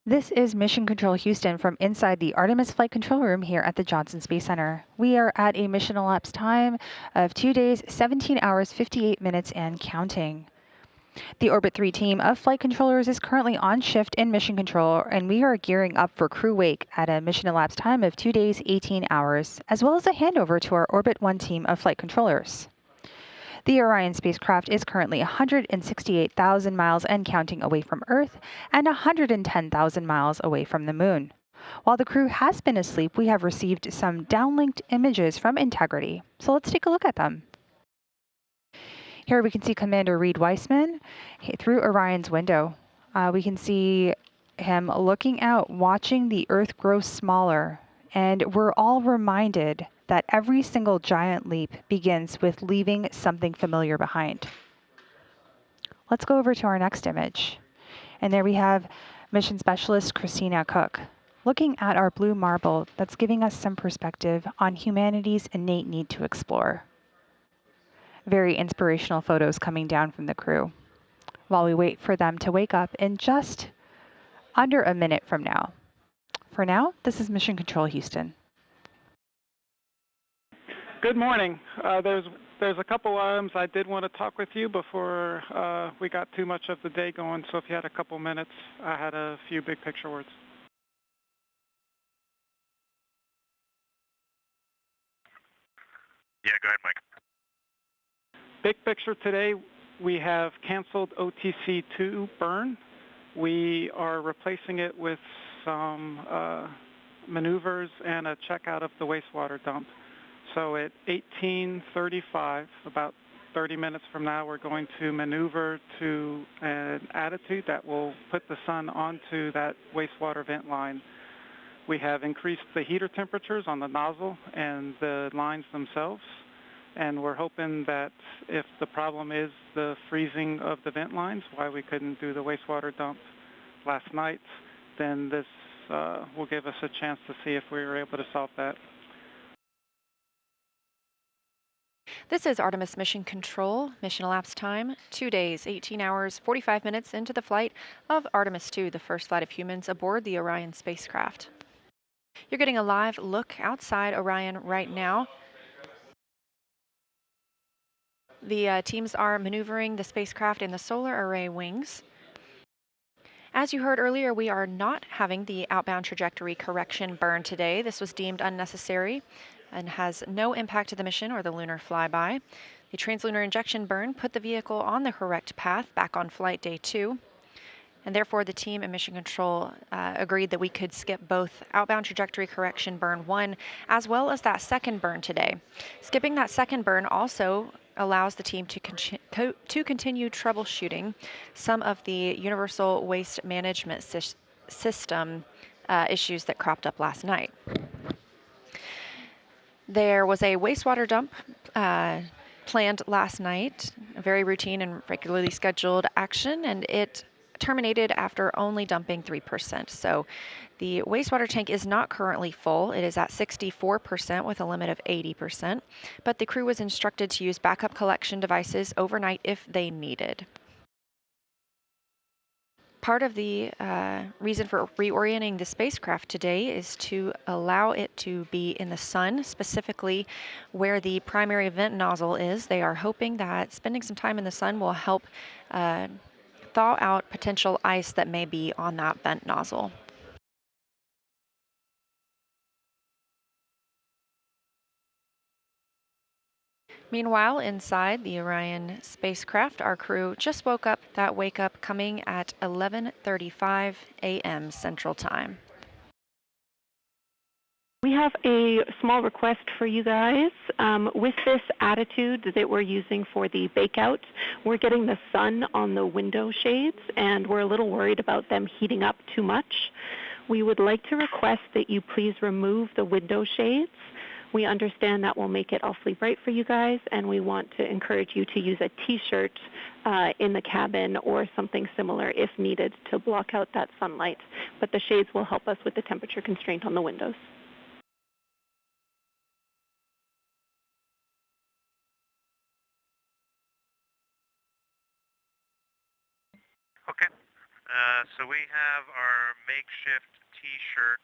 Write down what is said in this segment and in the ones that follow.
This is Mission Control Houston from inside the Artemis Flight Control Room here at the Johnson Space Center. We are at a mission elapsed time of 2 days, 17 hours, 58 minutes, and counting. The Orbit 3 team of flight controllers is currently on shift in mission control, and we are gearing up for crew wake at a mission elapsed time of 2 days, 18 hours, as well as a handover to our Orbit 1 team of flight controllers. The Orion spacecraft is currently 168,000 miles and counting away from Earth and 110,000 miles away from the Moon. While the crew has been asleep, we have received some downlinked images from Integrity. So let's take a look at them. Here we can see Commander Reed Weissman through Orion's window. We can see him looking out, watching the Earth grow smaller. And we're all reminded that every single giant leap begins with leaving something familiar behind. Let's go over to our next image. And there we have Mission Specialist Christina Cook, looking at our blue marble that's giving us some perspective on humanity's innate need to explore. Very inspirational photos coming down from the crew, while we wait for them to wake up in just under a minute from now. For now, this is Mission Control Houston. Good morning. There's a couple items I did want to talk with you before we got too much of the day going, so if you had a couple minutes, I had a few big picture words. Yeah, go ahead, Mike. Big picture today, we have canceled OTC-2 burn. We are replacing it with some maneuvers and a checkout of the wastewater dump. So at 18:35, about 30 minutes from now, we're going to maneuver to an attitude that will put the sun onto that wastewater vent line. We have increased the heater temperatures on the nozzle and the lines themselves, and we're hoping that if the problem is the freezing of the vent lines, why we couldn't do the wastewater dump last night, then this will give us a chance to see if we were able to solve that. This is Artemis Mission Control. Mission elapsed time, 2 days, 18 hours, 45 minutes into the flight of Artemis II, the first flight of humans aboard the Orion spacecraft. You're getting a live look outside Orion right now. The teams are maneuvering the spacecraft in the solar array wings. As you heard earlier, we are not having the outbound trajectory correction burn today. This was deemed unnecessary and has no impact to the mission or the lunar flyby. The translunar injection burn put the vehicle on the correct path back on flight day 2. And therefore, the team and Mission Control agreed that we could skip both outbound trajectory correction burn 1 as well as that second burn today. Skipping that second burn also allows the team to continue troubleshooting some of the universal waste management system issues that cropped up last night. There was a wastewater dump planned last night, a very routine and regularly scheduled action, and it terminated after only dumping 3%. So the wastewater tank is not currently full. It is at 64% with a limit of 80%, but the crew was instructed to use backup collection devices overnight if they needed. Part of the reason for reorienting the spacecraft today is to allow it to be in the sun, specifically where the primary vent nozzle is. They are hoping that spending some time in the sun will help thaw out potential ice that may be on that vent nozzle. Meanwhile, inside the Orion spacecraft, our crew just woke up. That wake up coming at 11:35 a.m. Central Time. We have a small request for you guys. With this attitude that we're using for the bakeout, we're getting the sun on the window shades, and we're a little worried about them heating up too much. We would like to request that you please remove the window shades. We understand that will make it awfully bright for you guys, and we want to encourage you to use a T-shirt in the cabin or something similar if needed to block out that sunlight. But the shades will help us with the temperature constraint on the windows. Okay. So we have our makeshift T-shirt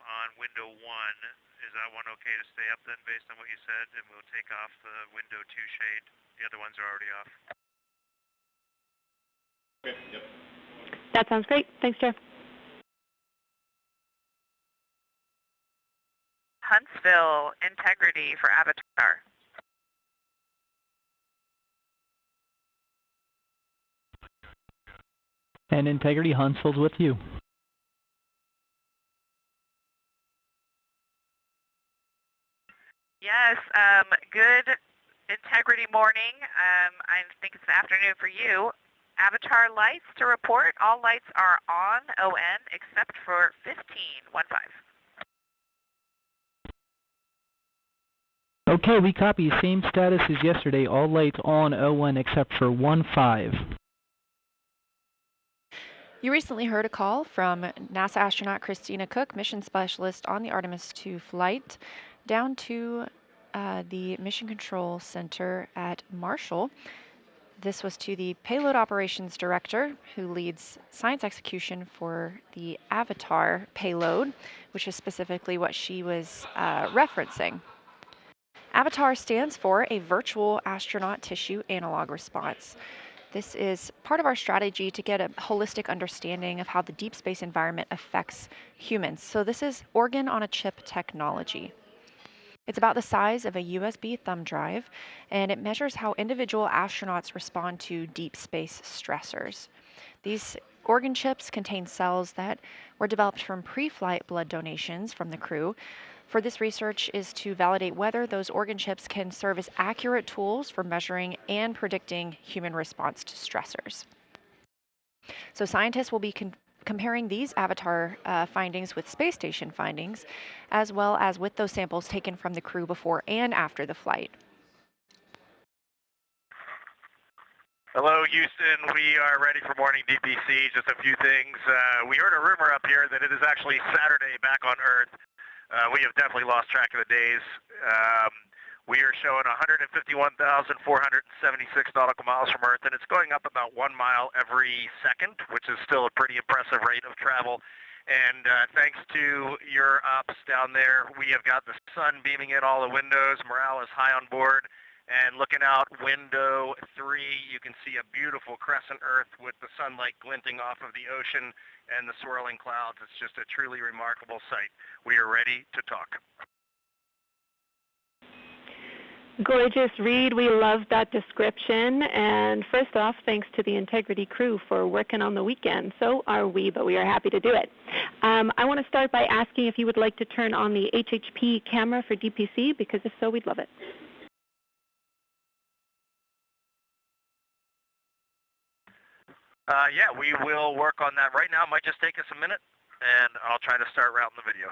on window 1. Is that one okay to stay up then, based on what you said? And we'll take off the window 2 shade. The other ones are already off. Okay, yep. That sounds great. Thanks, Jeff. Huntsville, integrity for Avatar. And integrity, Huntsville's with you. Yes, good integrity morning. I think it's an afternoon for you. Avatar lights to report. All lights are on, ON, except for 1515. Okay, we copy. Same status as yesterday. All lights on, O1 except for 15. You recently heard a call from NASA astronaut Christina Cook, mission specialist on the Artemis II flight, down to the Mission Control Center at Marshall. This was to the Payload Operations Director, who leads science execution for the Avatar payload, which is specifically what she was referencing. Avatar stands for a Virtual Astronaut Tissue Analog Response. This is part of our strategy to get a holistic understanding of how the deep space environment affects humans. So this is organ-on-a-chip technology. It's about the size of a USB thumb drive, and it measures how individual astronauts respond to deep space stressors. These organ chips contain cells that were developed from pre-flight blood donations from the crew. For this research is to validate whether those organ chips can serve as accurate tools for measuring and predicting human response to stressors. So scientists will be comparing these Avatar findings with space station findings, as well as with those samples taken from the crew before and after the flight. Hello, Houston. We are ready for morning DPC. Just a few things. We heard a rumor up here that it is actually Saturday back on Earth. We have definitely lost track of the days. We are showing 151,476 nautical miles from Earth, and it's going up about 1 mile every second, which is still a pretty impressive rate of travel. And thanks to your ops down there, we have got the sun beaming in all the windows. Morale is high on board. And looking out window 3, you can see a beautiful crescent Earth with the sunlight glinting off of the ocean and the swirling clouds. It's just a truly remarkable sight. We are ready to talk. Gorgeous, Reed. We love that description. And first off, thanks to the Integrity crew for working on the weekend. So are we, but we are happy to do it. I want to start by asking if you would like to turn on the HHP camera for DPC, because if so, we'd love it. Yeah, we will work on that right now. It might just take us a minute, and I'll try to start routing the video.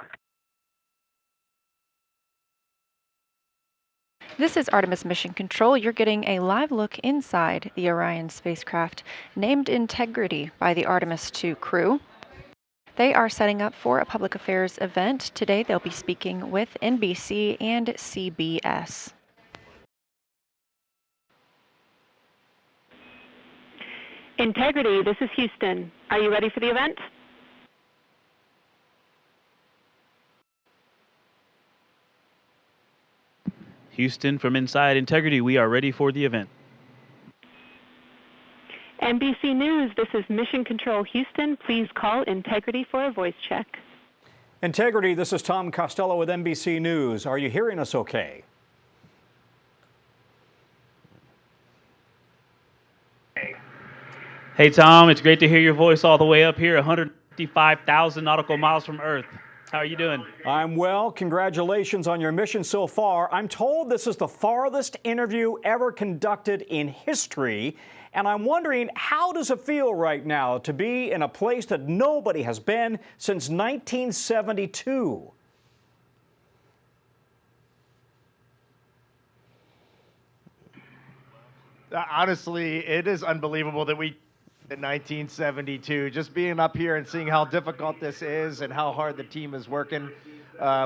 This is Artemis Mission Control. You're getting a live look inside the Orion spacecraft, named Integrity by the Artemis II crew. They are setting up for a public affairs event. Today they'll be speaking with NBC and CBS. Integrity, this is Houston. Are you ready for the event? Houston, from inside Integrity, we are ready for the event. NBC News, this is Mission Control Houston. Please call Integrity for a voice check. Integrity, this is Tom Costello with NBC News. Are you hearing us okay? Hey, Tom, it's great to hear your voice all the way up here, 155,000 nautical miles from Earth. How are you doing? I'm well. Congratulations on your mission so far. I'm told this is the farthest interview ever conducted in history. And I'm wondering, how does it feel right now to be in a place that nobody has been since 1972? Honestly, it is unbelievable that we in 1972, just being up here and seeing how difficult this is and how hard the team is working.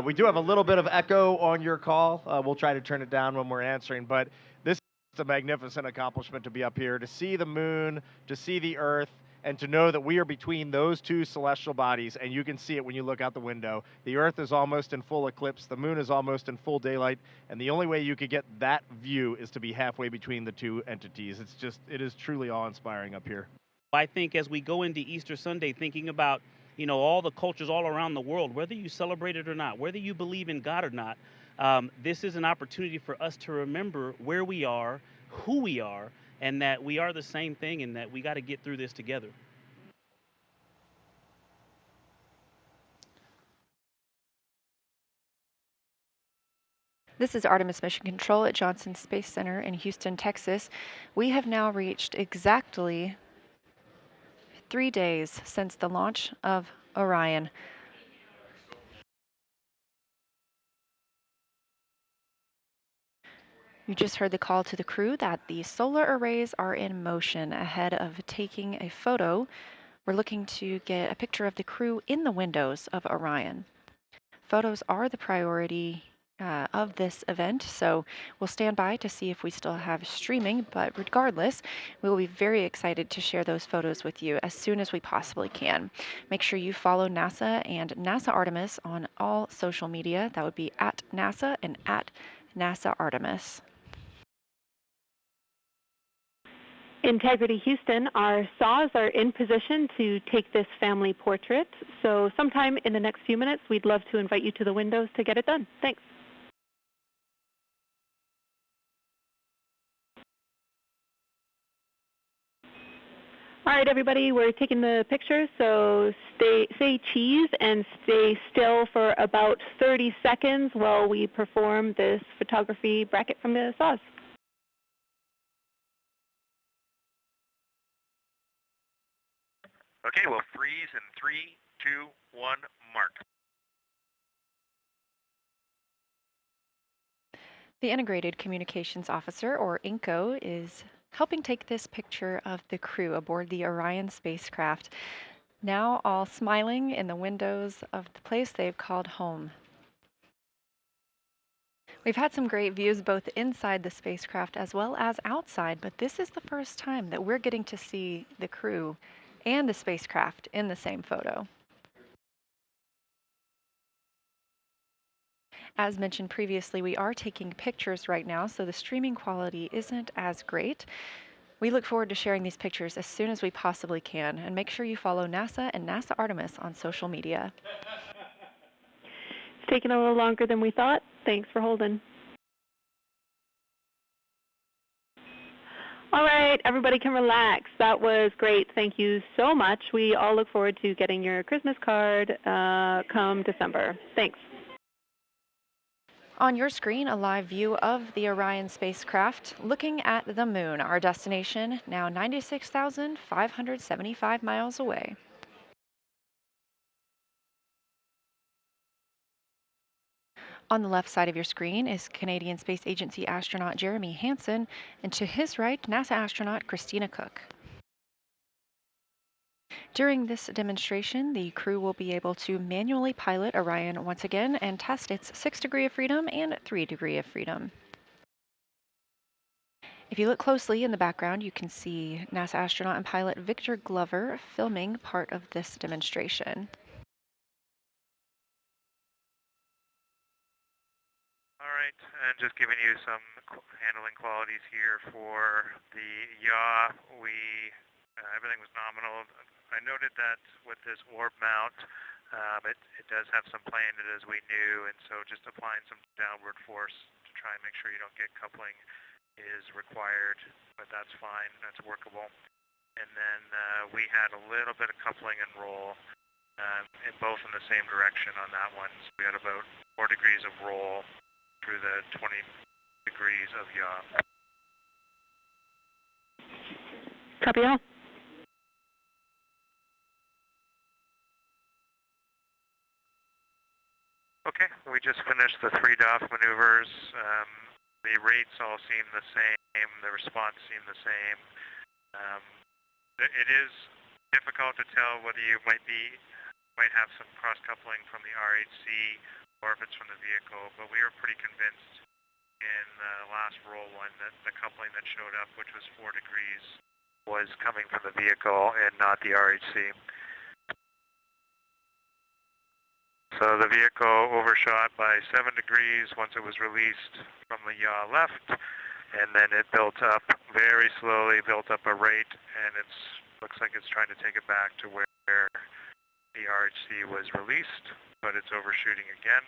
We do have a little bit of echo on your call. We'll try to turn it down when we're answering, but this is a magnificent accomplishment to be up here, to see the moon, to see the Earth, and to know that we are between those two celestial bodies, and you can see it when you look out the window. The Earth is almost in full eclipse, the moon is almost in full daylight, and the only way you could get that view is to be halfway between the two entities. It is truly awe-inspiring up here. I think as we go into Easter Sunday, thinking about, all the cultures all around the world, whether you celebrate it or not, whether you believe in God or not, this is an opportunity for us to remember where we are, who we are, and that we are the same thing, and that we got to get through this together. This is Artemis Mission Control at Johnson Space Center in Houston, Texas. We have now reached exactly 3 days since the launch of Orion. You just heard the call to the crew that the solar arrays are in motion ahead of taking a photo. We're looking to get a picture of the crew in the windows of Orion. Photos are the priority of this event, so we'll stand by to see if we still have streaming, but regardless, we will be very excited to share those photos with you as soon as we possibly can. Make sure you follow NASA and NASA Artemis on all social media. That would be at NASA and at NASA Artemis. Integrity Houston, our saws are in position to take this family portrait. So sometime in the next few minutes, we'd love to invite you to the windows to get it done. Thanks. All right, everybody, we're taking the picture, so say cheese and stay still for about 30 seconds while we perform this photography bracket from the saws. Okay, we'll freeze in 3, 2, 1, mark. The Integrated Communications Officer, or INCO, is helping take this picture of the crew aboard the Orion spacecraft, now all smiling in the windows of the place they've called home. We've had some great views both inside the spacecraft as well as outside, but this is the first time that we're getting to see the crew and the spacecraft in the same photo. As mentioned previously, we are taking pictures right now, so the streaming quality isn't as great. We look forward to sharing these pictures as soon as we possibly can, and make sure you follow NASA and NASA Artemis on social media. It's taken a little longer than we thought. Thanks for holding. All right, everybody can relax. That was great. Thank you so much. We all look forward to getting your Christmas card come December. Thanks. On your screen, a live view of the Orion spacecraft looking at the moon, our destination, now 96,575 miles away. On the left side of your screen is Canadian Space Agency astronaut Jeremy Hansen, and to his right, NASA astronaut Christina Cook. During this demonstration, the crew will be able to manually pilot Orion once again and test its 6 degree of freedom and 3 degree of freedom. If you look closely in the background, you can see NASA astronaut and pilot Victor Glover filming part of this demonstration. All right, and just giving you some handling qualities here for the yaw. Everything was nominal. I noted that with this warp mount, it does have some play in it as we knew, and so just applying some downward force to try and make sure you don't get coupling is required, but that's fine, that's workable. And then we had a little bit of coupling and roll, in both in the same direction on that one. So we had about 4 degrees of roll through the 20 degrees of yaw. Copy all. Okay, we just finished the 3 DOF maneuvers. The rates all seem the same, the response seemed the same. It is difficult to tell whether you might have some cross-coupling from the RHC or if it's from the vehicle, but we were pretty convinced in the last roll one that the coupling that showed up, which was 4 degrees, was coming from the vehicle and not the RHC. So the vehicle overshot by 7 degrees once it was released from the yaw left, and then it built up very slowly, built up a rate, and it looks like it's trying to take it back to where the RHC was released, but it's overshooting again.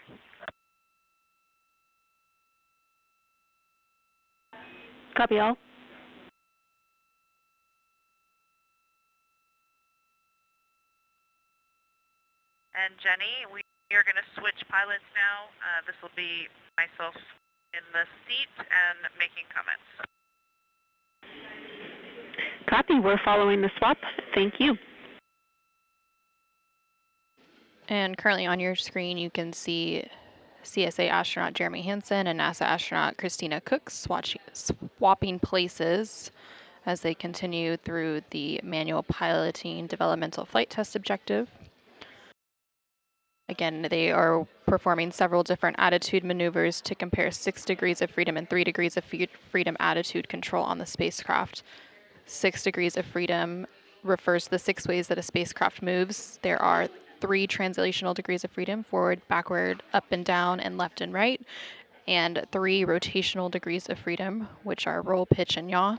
Copy all. And Jenny, we are going to switch pilots now. This will be myself in the seat and making comments. Copy. We're following the swap. Thank you. And currently on your screen, you can see CSA astronaut Jeremy Hansen and NASA astronaut Christina Cook swapping places as they continue through the manual piloting developmental flight test objective. Again, they are performing several different attitude maneuvers to compare 6 degrees of freedom and 3 degrees of freedom attitude control on the spacecraft. 6 degrees of freedom refers to the 6 ways that a spacecraft moves. There are 3 translational degrees of freedom: forward, backward, up and down, and left and right, and 3 rotational degrees of freedom, which are roll, pitch, and yaw.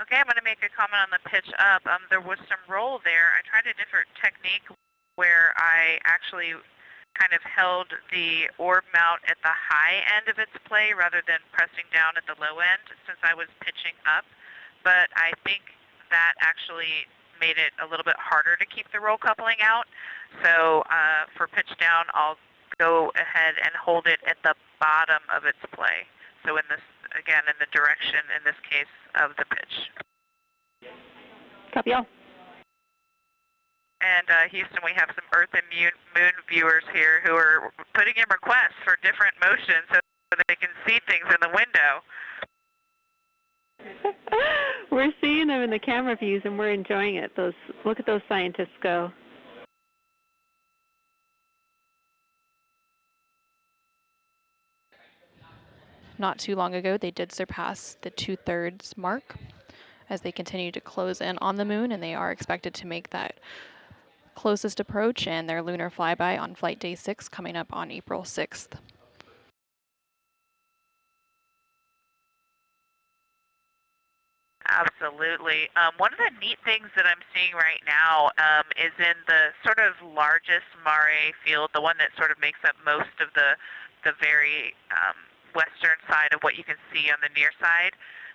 Okay, I'm going to make a comment on the pitch up. There was some roll there. I tried a different technique where I actually kind of held the orb mount at the high end of its play rather than pressing down at the low end since I was pitching up. But I think that actually made it a little bit harder to keep the roll coupling out. So for pitch down, I'll go ahead and hold it at the bottom of its play. So in this, again, in the direction, in this case, of the pitch. Copy all. And Houston, we have some Earth and Moon viewers here who are putting in requests for different motions so that they can see things in the window. We're seeing them in the camera views, and we're enjoying it. Look at those scientists go. Not too long ago, they did surpass the 2/3 mark as they continue to close in on the moon, and they are expected to make that closest approach and their lunar flyby on flight day 6 coming up on April 6th. Absolutely. One of the neat things that I'm seeing right now is in the sort of largest Mare field, the one that sort of makes up most of the very western side of what you can see on the near side.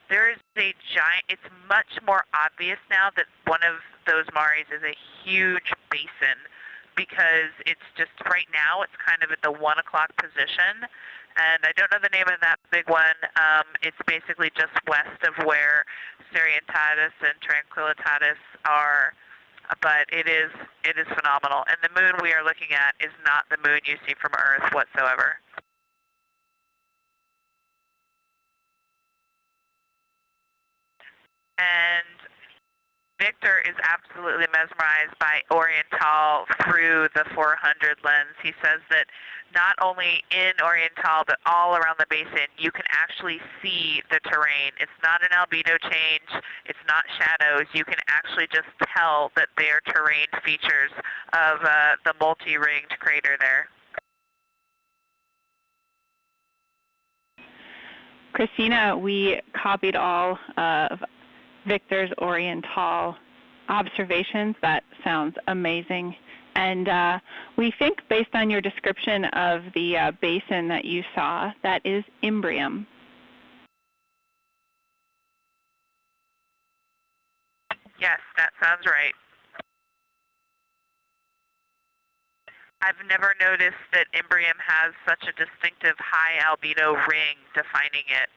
There is a giant, it's much more obvious now that one of those Mares is a huge basin because it's just right now it's kind of at the 1 o'clock position. And I don't know the name of that big one. It's basically just west of where Serientatis and Tranquillitatis are, but it is phenomenal. And the moon we are looking at is not the moon you see from Earth whatsoever. And Victor is absolutely mesmerized by Oriental through the 400 lens. He says that not only in Oriental, but all around the basin, you can actually see the terrain. It's not an albedo change. It's not shadows. You can actually just tell that they are terrain features of the multi-ringed crater there. Christina, we copied all of Victor's Oriental observations. That sounds amazing. And we think, based on your description of the basin that you saw, that is Imbrium. Yes, that sounds right. I've never noticed that Imbrium has such a distinctive high albedo ring defining it.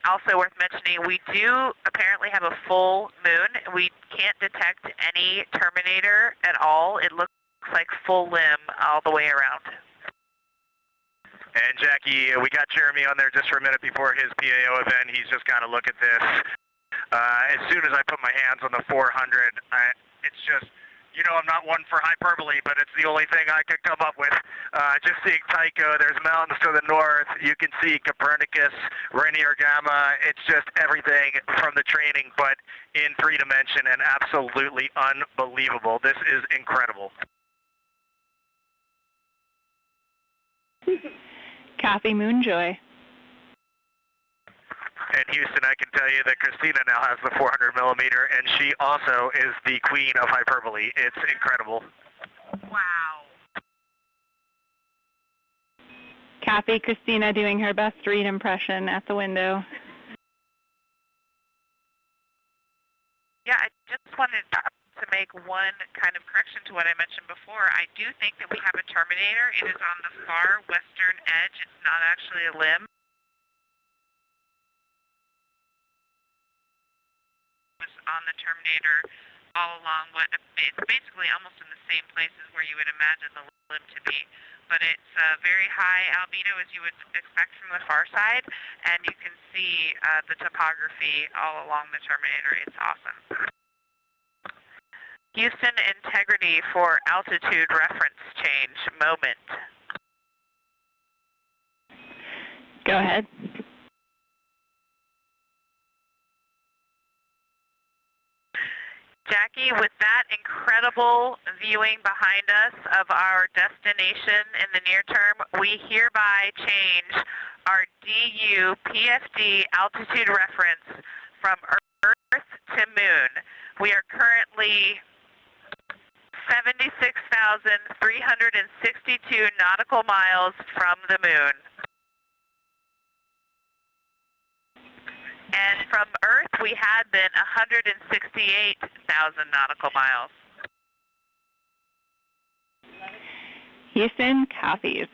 Also worth mentioning, we do apparently have a full moon. We can't detect any terminator at all. It looks like full limb all the way around. And Jackie, we got Jeremy on there just for a minute before his PAO event. He's just got to look at this. As soon as I put my hands on the 400, it's just, You know, I'm not one for hyperbole, but it's the only thing I could come up with. Just seeing Tycho, there's mountains to the north. You can see Copernicus, Rainier Gamma. It's just everything from the training, but in 3 dimension and absolutely unbelievable. This is incredible. Copy, Moonjoy. And Houston, I can tell you that Christina now has the 400 millimeter, and she also is the queen of hyperbole. It's incredible. Wow. Copy, Christina doing her best Reed impression at the window. Yeah, I just wanted to make one kind of correction to what I mentioned before. I do think that we have a terminator. It is on the far western edge. It's not actually a limb. It was on the terminator all along what it's basically almost in the same places where you would imagine the limb to be. But it's very high albedo, as you would expect from the far side, and you can see the topography all along the terminator. It's awesome. Houston, integrity for altitude reference change moment. Go ahead. Jackie, with that incredible viewing behind us of our destination in the near term, we hereby change our DU PFD altitude reference from Earth to Moon. We are currently 76,362 nautical miles from the Moon. And from Earth, we had been 168,000 nautical miles. Houston copies.